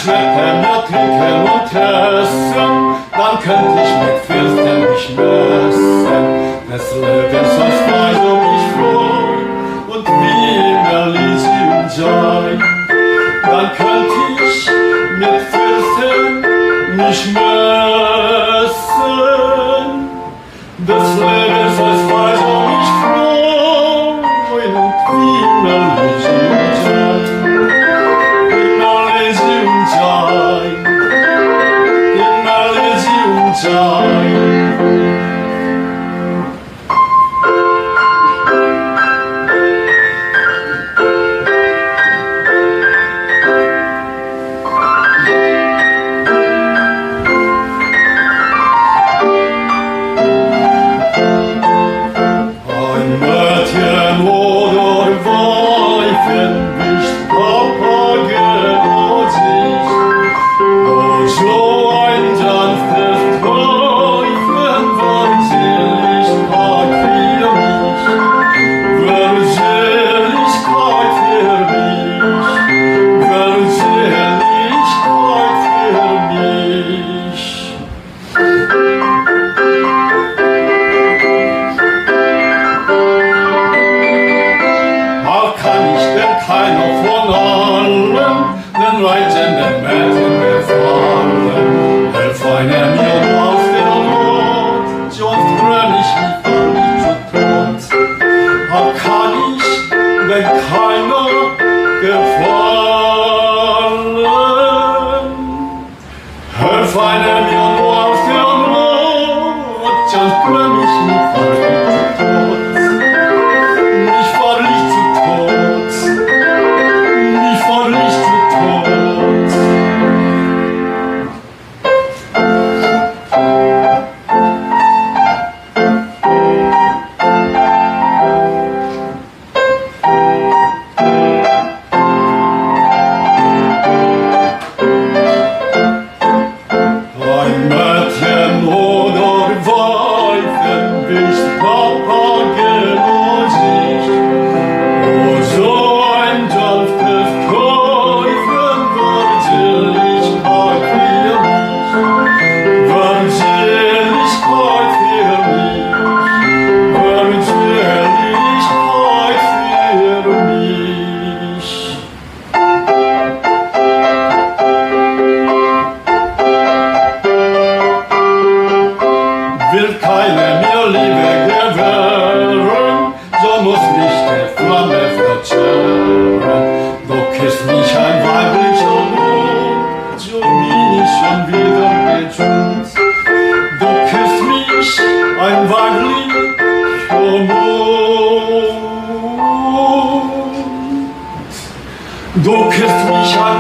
Schmecken, ja trinken und essen, dann könnt ich mit Fürsten mich messen. Des Lebens als Weih mich freu und wie im Elysium sein. Dann könnt ich mit Fürsten mich messen. Des Lebens als Weih mich freu und wie im Elysium sein. Keiner von allen, den reitenden Mädchen befallen. Helf einer mir nur aus der Not, sonst renn ich mich zu Tod. Auch kann ich, wenn keiner gefallen. Helf einer mir nur aus der Not, sonst renn ich mich zu Tod. Mich verlich zu Tod. Will keiner mir Liebe gewähren, so muss mich der Flamme verzehren. Du küsst mich ein weiblicher Mund, so bin ich schon wieder getont. Du küsst mich ein weiblicher Mund. Du küsst mich ein